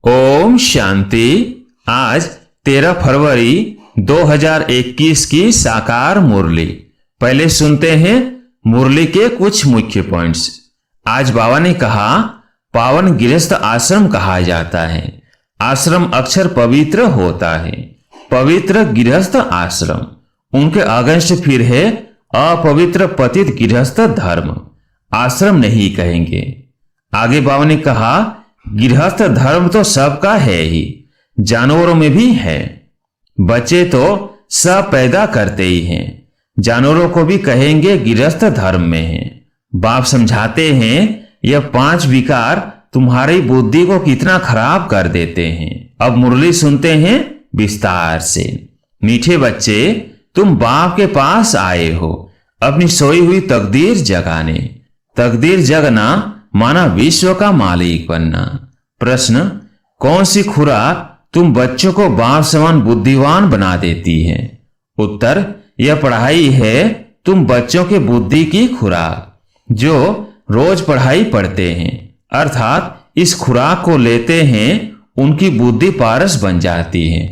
ओम शांति। आज 13 फरवरी 2021 की साकार मुरली। पहले सुनते हैं मुरली के कुछ मुख्य पॉइंट्स। आज बाबा ने कहा, पावन गृहस्थ आश्रम कहा जाता है। आश्रम अक्षर पवित्र होता है। पवित्र गृहस्थ आश्रम, उनके अगेंस्ट फिर है अपवित्र पतित गृहस्थ धर्म। आश्रम नहीं कहेंगे। आगे बाबा ने कहा, गृहस्थ धर्म तो सबका है ही, जानवरों में भी है। बच्चे तो सब पैदा करते ही हैं, जानवरों को भी कहेंगे गृहस्थ धर्म में है। बाप समझाते हैं, यह 5 विकार तुम्हारी बुद्धि को कितना खराब कर देते हैं। अब मुरली सुनते हैं विस्तार से। मीठे बच्चे, तुम बाप के पास आए हो अपनी सोई हुई तकदीर जगाने। तकदीर जगना माना विश्व का मालिक बनना। प्रश्न, कौन सी खुराक तुम बच्चों को बाप समान बुद्धिवान बना देती है? उत्तर, यह पढ़ाई है तुम बच्चों के बुद्धि की खुराक। जो रोज पढ़ाई पढ़ते हैं, अर्थात इस खुराक को लेते हैं, उनकी बुद्धि पारस बन जाती है।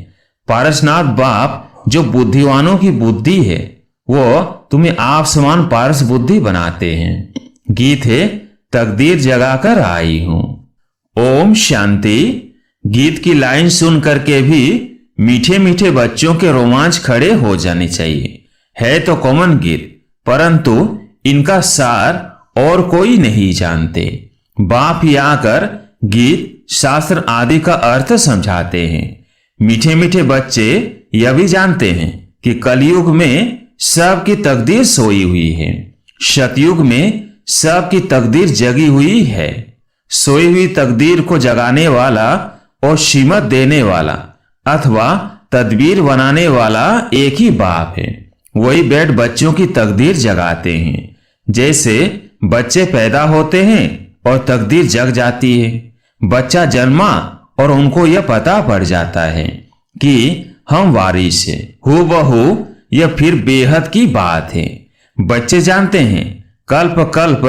पारसनाथ बाप जो बुद्धिवानों की बुद्धि है, वो तुम्हें आप समान पारस बुद्धि बनाते हैं। गीत है, तकदीर जगाकर आई हूं। ओम शांति। गीत की लाइन सुन करके भी मीठे मीठे बच्चों के रोमांच खड़े हो जाने चाहिए। है तो कॉमन गीत, परंतु इनका सार और कोई नहीं जानते। बाप ही आकर गीत शास्त्र आदि का अर्थ समझाते हैं। मीठे मीठे बच्चे यह भी जानते हैं कि कलयुग में सबकी तकदीर सोई हुई है, सतयुग में सबकी तकदीर जगी हुई है। सोई हुई तकदीर को जगाने वाला और शीमत देने वाला अथवा तदबीर बनाने वाला एक ही बाप है। वही बैठ बच्चों की तकदीर जगाते हैं। जैसे बच्चे पैदा होते हैं और तकदीर जग जाती है। बच्चा जन्मा और उनको यह पता पड़ जाता है कि हम वारिस हैं। हूबहू यह फिर बेहद की बात है। बच्चे जानते हैं कल्प कल्प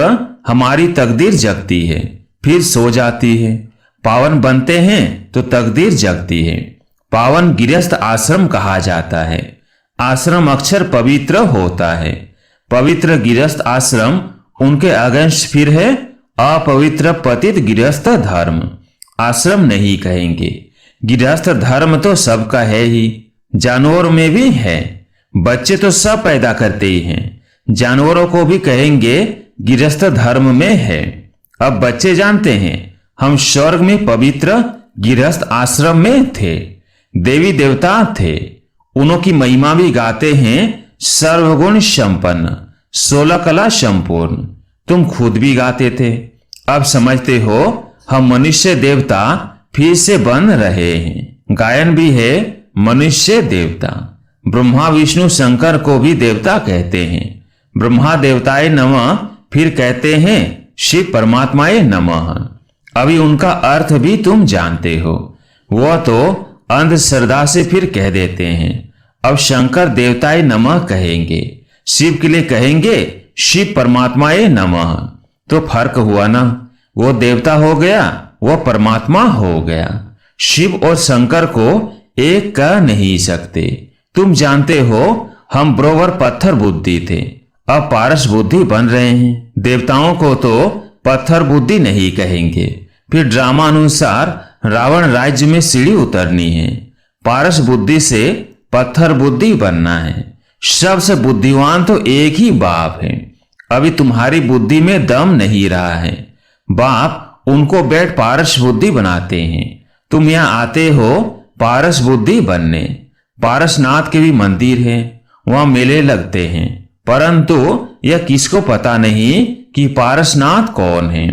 हमारी तकदीर जगती है, फिर सो जाती है। पावन बनते हैं तो तकदीर जगती है। पावन गृहस्थ आश्रम कहा जाता है। आश्रम अक्षर पवित्र होता है। पवित्र गृहस्थ आश्रम, उनके अगेंस्ट फिर है अपवित्र पतित गृहस्थ धर्म। आश्रम नहीं कहेंगे। गृहस्थ धर्म तो सबका है ही, जानवरों में भी है। बच्चे तो सब पैदा करते ही हैं, जानवरों को भी कहेंगे गृहस्थ धर्म में है। अब बच्चे जानते हैं हम स्वर्ग में पवित्र गृहस्थ आश्रम में थे। देवी देवता थे, उनकी महिमा भी गाते हैं। सर्वगुण संपन्न, 16 कला संपूर्ण, तुम खुद भी गाते थे। अब समझते हो हम मनुष्य देवता फिर से बन रहे हैं। गायन भी है मनुष्य देवता। ब्रह्मा विष्णु शंकर को भी देवता कहते हैं। ब्रह्मा देवताए नमः, फिर कहते हैं शिव परमात्माए नमः। अभी उनका अर्थ भी तुम जानते हो। वह तो अंधश्रद्धा से फिर कह देते हैं। अब शंकर देवताए नमः कहेंगे, शिव के लिए कहेंगे शिव परमात्माए नमः। तो फर्क हुआ ना, वो देवता हो गया, वह परमात्मा हो गया। शिव और शंकर को एक कह नहीं सकते। तुम जानते हो हम बरोबर पत्थर बुद्धि थे, अब पारस बुद्धि बन रहे हैं। देवताओं को तो पत्थर बुद्धि नहीं कहेंगे। फिर ड्रामा अनुसार रावण राज्य में सीढ़ी उतरनी है। पारस बुद्धि से पत्थर बुद्धि बनना है। सबसे बुद्धिवान तो एक ही बाप है। अभी तुम्हारी बुद्धि में दम नहीं रहा है। बाप उनको बैठ पारस बुद्धि बनाते हैं। तुम यहाँ आते हो पारस बुद्धि बनने। पारसनाथ के भी मंदिर है, वहां मेले लगते हैं, परंतु यह किसको पता नहीं कि पारसनाथ कौन है।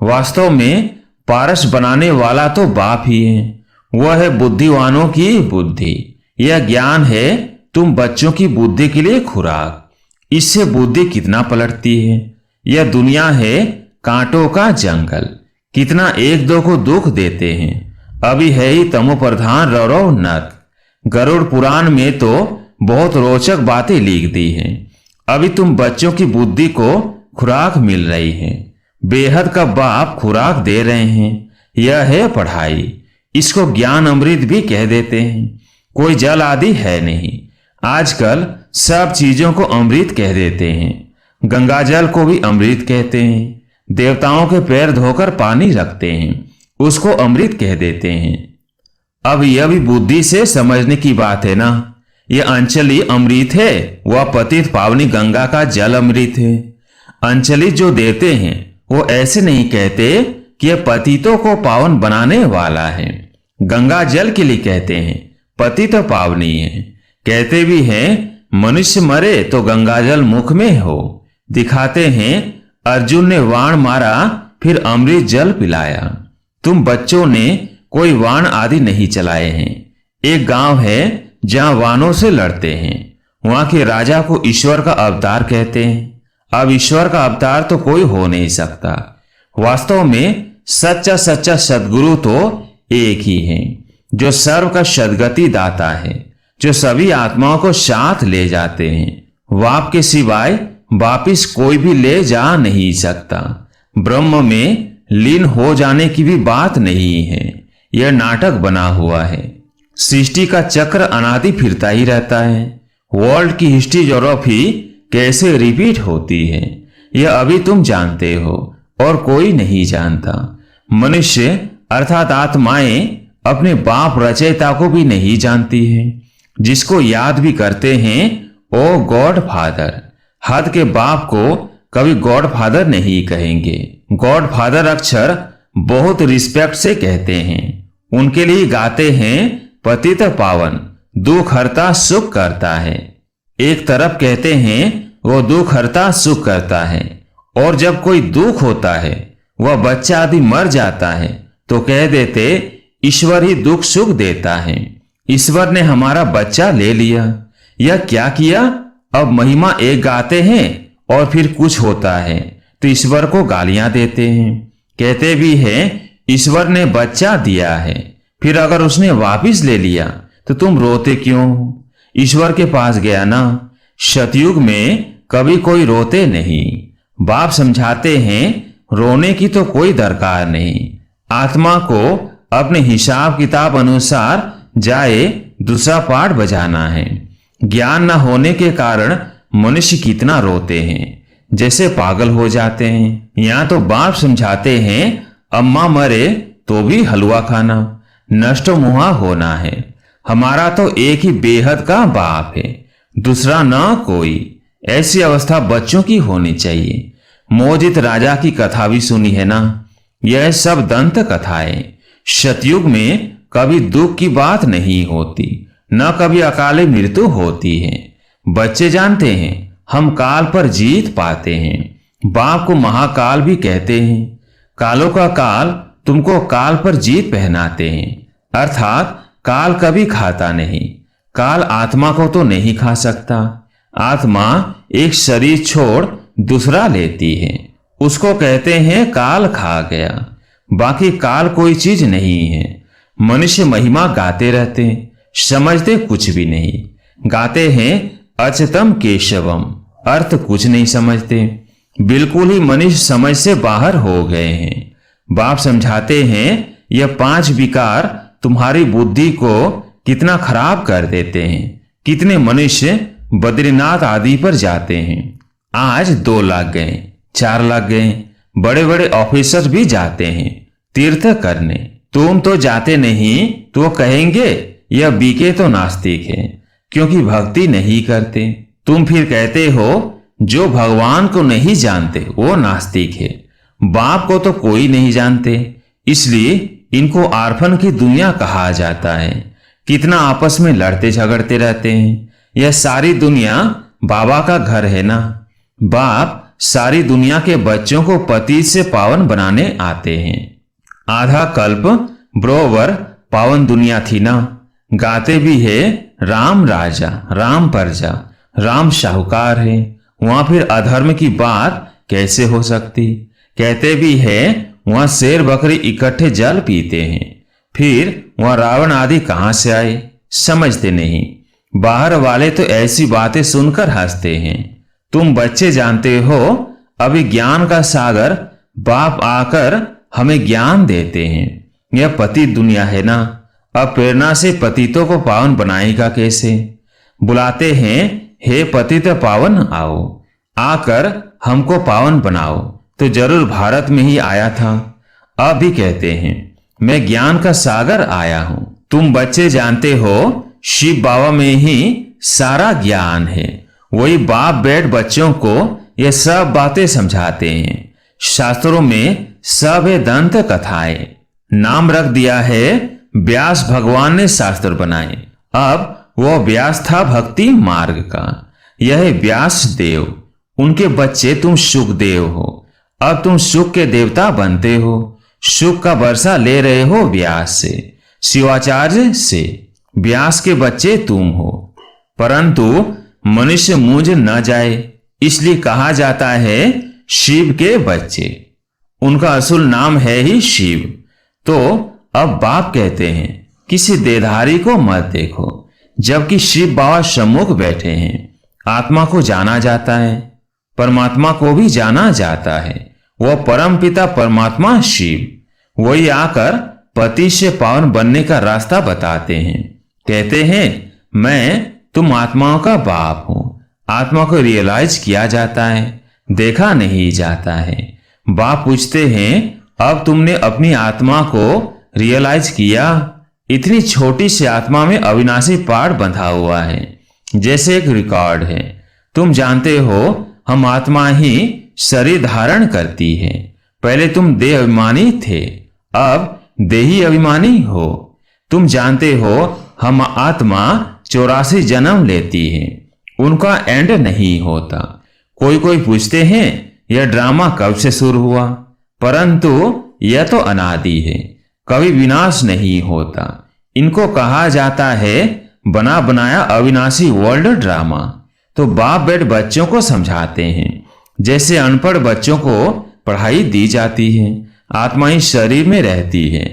वास्तव में पारस बनाने वाला तो बाप ही है। वह है बुद्धिवानों की बुद्धि। यह ज्ञान है तुम बच्चों की बुद्धि के लिए खुराक। इससे बुद्धि कितना पलटती है। यह दुनिया है कांटों का जंगल, कितना एक दो को दुख देते हैं। अभी है ही तमो प्रधान रौरव नर्क। गरुड़ पुराण में तो बहुत रोचक बातें लिख दी हैं। अभी तुम बच्चों की बुद्धि को खुराक मिल रही है। बेहद का बाप खुराक दे रहे हैं। यह है पढ़ाई। इसको ज्ञान अमृत भी कह देते हैं। कोई जल आदि है नहीं। आजकल सब चीजों को अमृत कह देते हैं। गंगा जल को भी अमृत कहते हैं। देवताओं के पैर धोकर पानी रखते हैं, उसको अमृत कह देते हैं। अब यह भी बुद्धि से समझने की बात है ना। यह अंचली अमृत है, वह पतित पावनी गंगा का जल अमृत है। अंचली जो देते हैं वो ऐसे नहीं कहते कि यह पतितों को पावन बनाने वाला है। गंगा जल के लिए कहते हैं, पतित पावनी है। कहते भी हैं मनुष्य मरे तो गंगा जल मुख में हो। दिखाते हैं अर्जुन ने वाण मारा फिर अमृत जल पिलाया। तुम बच्चों ने कोई वाण आदि नहीं चलाए हैं। एक गांव है जहां वानों से लड़ते हैं। वहां के राजा को ईश्वर का अवतार कहते हैं। अब ईश्वर का अवतार तो कोई हो नहीं सकता। वास्तव में सच्चा सच्चा सद्गुरु तो एक ही है, जो सर्व का सद्गति दाता है, जो सभी आत्माओं को साथ ले जाते हैं। वाप के सिवाय वापिस कोई भी ले जा नहीं सकता। ब्रह्म में लीन हो जाने की भी बात नहीं है। यह नाटक बना हुआ है। सृष्टि का चक्र अनादि फिरता ही रहता है। वर्ल्ड की हिस्ट्री ज्योग्राफी कैसे रिपीट होती है यह अभी तुम जानते हो और कोई नहीं जानता। मनुष्य अर्थात आत्माएं अपने बाप रचयिता को भी नहीं जानती है। जिसको याद भी करते हैं ओ गॉड फादर। हद के बाप को कभी गॉड फादर नहीं कहेंगे। गॉड फादर अक्षर बहुत रिस्पेक्ट से कहते हैं। उनके लिए गाते हैं पतित पावन, दुख हरता सुख करता है। एक तरफ कहते हैं वो दुख हरता सुख करता है, और जब कोई दुख होता है वह बच्चा आदि मर जाता है तो कह देते ईश्वर ही दुख सुख देता है। ईश्वर ने हमारा बच्चा ले लिया। यह क्या किया? अब महिमा एक गाते हैं और फिर कुछ होता है तो ईश्वर को गालियां देते हैं। कहते भी हैं ईश्वर ने बच्चा दिया है, फिर अगर उसने वापिस ले लिया तो तुम रोते क्यों? ईश्वर के पास गया ना। सतयुग में कभी कोई रोते नहीं। बाप समझाते हैं रोने की तो कोई दरकार नहीं। आत्मा को अपने हिसाब किताब अनुसार जाए दूसरा पाठ बजाना है। ज्ञान न होने के कारण मनुष्य कितना रोते हैं, जैसे पागल हो जाते हैं। यहाँ तो बाप समझाते हैं अम्मा मरे तो भी हलवा खाना, नष्ट मुहा होना है। हमारा तो एक ही बेहद का बाप है, दूसरा ना कोई। ऐसी अवस्था बच्चों की होनी चाहिए। मोजित राजा की कथा भी सुनी है ना। यह सब दंत कथाएं। सतयुग में कभी दुख की बात नहीं होती, न कभी अकाले मृत्यु होती है। बच्चे जानते हैं हम काल पर जीत पाते हैं। बाप को महाकाल भी कहते हैं। कालों का काल तुमको काल पर जीत पहनाते हैं। अर्थात काल कभी खाता नहीं। काल आत्मा को तो नहीं खा सकता। आत्मा एक शरीर छोड़ दूसरा लेती है, उसको कहते हैं काल खा गया। बाकी काल कोई चीज नहीं है। मनुष्य महिमा गाते रहते, समझते कुछ भी नहीं। गाते हैं अच्युतम केशवम, अर्थ कुछ नहीं समझते। बिल्कुल ही मनुष्य समझ से बाहर हो गए हैं। बाप समझाते हैं यह 5 विकार तुम्हारी बुद्धि को कितना खराब कर देते हैं। कितने मनुष्य बद्रीनाथ आदि पर जाते हैं। आज 2 लाख गए, 4 लाख गए। बड़े बड़े ऑफिसर भी जाते हैं तीर्थ करने। तुम तो जाते नहीं तो कहेंगे यह बीके तो नास्तिक है, क्योंकि भक्ति नहीं करते। तुम फिर कहते हो जो भगवान को नहीं जानते वो नास्तिक है। बाप को तो कोई नहीं जानते, इसलिए इनको आर्फन की दुनिया कहा जाता है। कितना आपस में लड़ते झगड़ते रहते हैं। यह सारी दुनिया बाबा का घर है ना। बाप सारी दुनिया के बच्चों को पति से पावन बनाने आते हैं। आधा कल्प ब्रोवर पावन दुनिया थी ना। गाते भी है राम राजा, राम प्रजा, राम साहूकार है। वहां फिर अधर्म की बात कैसे हो सकती? कहते भी है वहां शेर बकरी इकट्ठे जल पीते हैं। फिर वहां रावण आदि कहां से आए? समझते नहीं। बाहर वाले तो ऐसी बातें सुनकर हंसते हैं। तुम बच्चे जानते हो अभी ज्ञान का सागर बाप आकर हमें ज्ञान देते हैं। यह पतित दुनिया है ना, अब प्रेरणा से पतितों को पावन बनाएगा कैसे? बुलाते हैं, हे पतित पावन आओ, आकर हमको पावन बनाओ, तो जरूर भारत में ही आया था। अब भी कहते हैं, मैं ज्ञान का सागर आया हूं। तुम बच्चे जानते हो शिव बाबा में ही सारा ज्ञान है। वही बाप बैठ बच्चों को ये सब बातें समझाते हैं। शास्त्रों में सब है दंत कथाएं। नाम रख दिया है व्यास भगवान ने शास्त्र बनाए। अब वह व्यास था भक्ति मार्ग का, यह है व्यास देव। उनके बच्चे तुम सुखदेव हो। अब तुम सुख के देवता बनते हो। सुख का वर्षा ले रहे हो व्यास से, शिवाचार्य से। व्यास के बच्चे तुम हो, परंतु मनुष्य मूंझ न जाए इसलिए कहा जाता है शिव के बच्चे। उनका असल नाम है ही शिव। तो अब बाप कहते हैं, किसी देहधारी को मत देखो, जबकि शिव बाबा सम्मुख बैठे हैं। आत्मा को जाना जाता है, परमात्मा को भी जाना जाता है। वह परम पिता परमात्मा शिव, वही आकर पति से पावन बनने का रास्ता बताते हैं। कहते हैं, मैं तुम आत्माओं का बाप हूं। आत्मा को रियलाइज किया जाता है, देखा नहीं जाता है। बाप पूछते हैं, अब तुमने अपनी आत्मा को रियलाइज किया? इतनी छोटी सी आत्मा में अविनाशी पाठ बंधा हुआ है, जैसे एक रिकॉर्ड है। तुम जानते हो हम आत्मा ही शरीर धारण करती है। पहले तुम देह अभिमानी थे, अब देही अभिमानी हो। तुम जानते हो हम आत्मा 84 जन्म लेती है, उनका एंड नहीं होता। कोई कोई पूछते हैं यह ड्रामा कब से शुरू हुआ, परंतु यह तो अनादि है, कभी विनाश नहीं होता। इनको कहा जाता है बना बनाया अविनाशी वर्ल्ड ड्रामा। तो बाप बैठ बच्चों को समझाते हैं, जैसे अनपढ़ बच्चों को पढ़ाई दी जाती है। आत्मा ही शरीर में रहती है।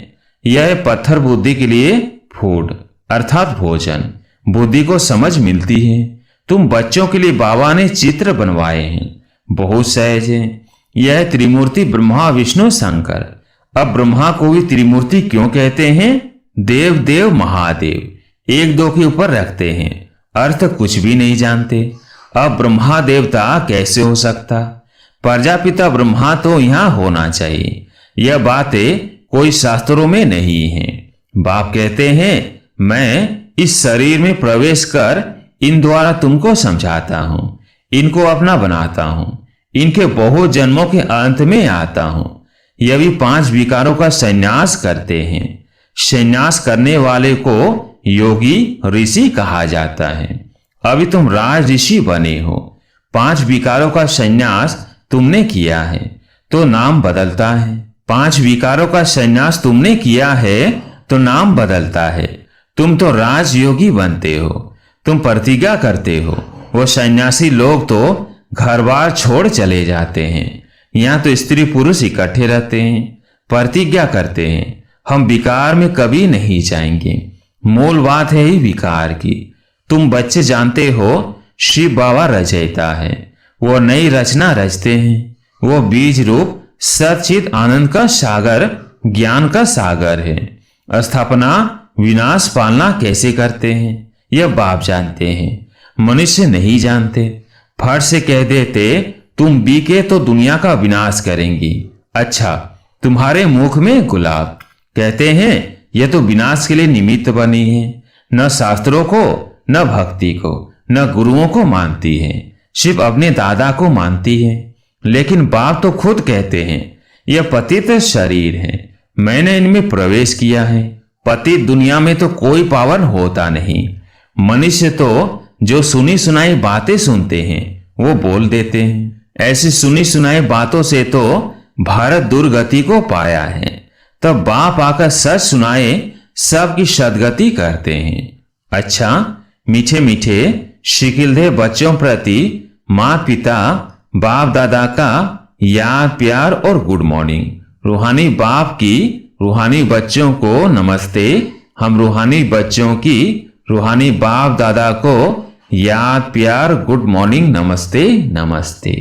यह पत्थर बुद्धि के लिए फूड अर्थात भोजन, बुद्धि को समझ मिलती है। तुम बच्चों के लिए बाबा ने चित्र बनवाए हैं, बहुत सहज है। यह त्रिमूर्ति ब्रह्मा विष्णु शंकर। अब ब्रह्मा को भी त्रिमूर्ति क्यों कहते हैं? देव देव महादेव एक दो के ऊपर रखते हैं, अर्थ कुछ भी नहीं जानते। अब ब्रह्मा देवता कैसे हो सकता? प्रजापिता ब्रह्मा तो यहां होना चाहिए। यह बातें कोई शास्त्रों में नहीं है। बाप कहते हैं, मैं इस शरीर में प्रवेश कर इन द्वारा तुमको समझाता हूं, इनको अपना बनाता हूं, इनके बहुत जन्मों के अंत में आता हूं। यह भी 5 विकारों का संन्यास करते हैं। संन्यास करने वाले को योगी ऋषि कहा जाता है। अभी तुम राज ऋषि बने हो। 5 विकारों का संन्यास तुमने किया है तो नाम बदलता है। 5 विकारों का संन्यास तुमने किया है तो नाम बदलता है। तुम तो राजयोगी बनते हो, तुम प्रतिज्ञा करते हो। वो सन्यासी लोग तो घर बार छोड़ चले जाते हैं। यहाँ तो स्त्री पुरुष इकट्ठे रहते हैं, प्रतिज्ञा करते हैं, हम विकार में कभी नहीं जाएंगे। मूल बात है ही विकार की। तुम बच्चे जानते हो शिव बाबा रचयिता है, वो नई रचना रचते हैं। वो बीज रूप सचित आनंद का सागर, ज्ञान का सागर है। स्थापना विनाश पालना कैसे करते हैं यह बाप जानते हैं, मनुष्य नहीं जानते। फट से कह देते तुम बीके तो दुनिया का विनाश करेंगी। अच्छा, तुम्हारे मुख में गुलाब। कहते हैं यह तो विनाश के लिए निमित्त बनी है। न शास्त्रों को, न भक्ति को, न गुरुओं को मानती है, सिर्फ अपने दादा को मानती है। लेकिन बाप तो खुद कहते हैं यह पतित शरीर है, मैंने इनमें प्रवेश किया है। पतित दुनिया में तो कोई पावन होता नहीं। मनुष्य तो जो सुनी सुनाई बातें सुनते हैं वो बोल देते हैं। ऐसी सुनी सुनाई बातों से तो भारत दुर्गति को पाया है। तब बाप आकर सच सुनाए, सबकी सदगति करते हैं। अच्छा, मीठे मीठे शिकिलदे बच्चों प्रति माँ पिता बाप दादा का याद प्यार और गुड मॉर्निंग। रूहानी बाप की रूहानी बच्चों को नमस्ते। हम रूहानी बच्चों की रूहानी बाप दादा को याद प्यार गुड मॉर्निंग नमस्ते नमस्ते।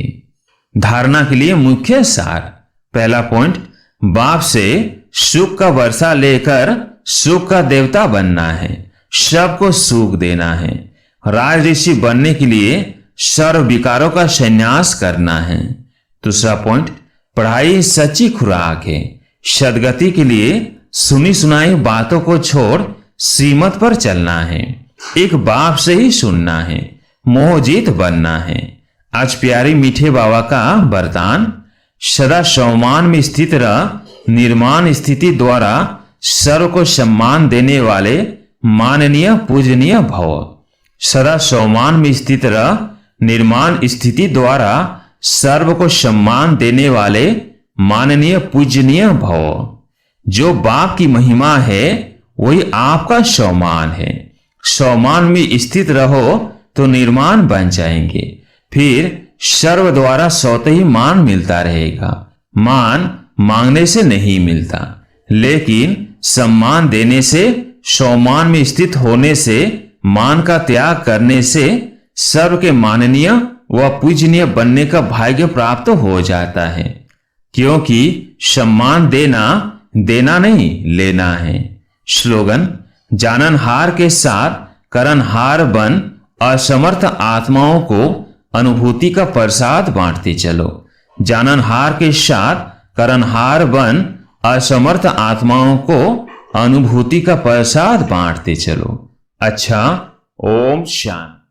धारणा के लिए मुख्य सार। पहला पॉइंट, बाप से सुख का वर्षा लेकर सुख का देवता बनना है, सबको सुख देना है। राज ऋषि बनने के लिए सर्व विकारों का संन्यास करना है। दूसरा पॉइंट, पढ़ाई सच्ची खुराक है। सदगति के लिए सुनी सुनाई बातों को छोड़ श्रीमत पर चलना है। एक बाप से ही सुनना है, मोहजीत बनना है। आज प्यारी मीठे बाबा का वरदान, सदा सम्मान में स्थित रह, निर्माण स्थिति द्वारा सर्व को सम्मान देने वाले माननीय पूजनीय भव। सदा सम्मान में स्थित रह, निर्माण स्थिति द्वारा सर्व को सम्मान देने वाले माननीय पूजनीय भव। जो बाप की महिमा है वही आपका सम्मान है। सम्मान में स्थित रहो तो निर्माण बन जाएंगे, फिर सर्व द्वारा स्वतः ही मान मिलता रहेगा। मान मांगने से नहीं मिलता, लेकिन सम्मान देने से, सम्मान में स्थित होने से, मान का त्याग करने से सर्व के माननीय व पूजनीय बनने का भाग्य प्राप्त हो जाता है। क्योंकि सम्मान देना नहीं, लेना है। स्लोगन, जाननहार के साथ करनहार बन, असमर्थ आत्माओं को अनुभूति का प्रसाद बांटते चलो। जाननहार के साथ करनहार बन, असमर्थ आत्माओं को अनुभूति का प्रसाद बांटते चलो। अच्छा, ओम शांति।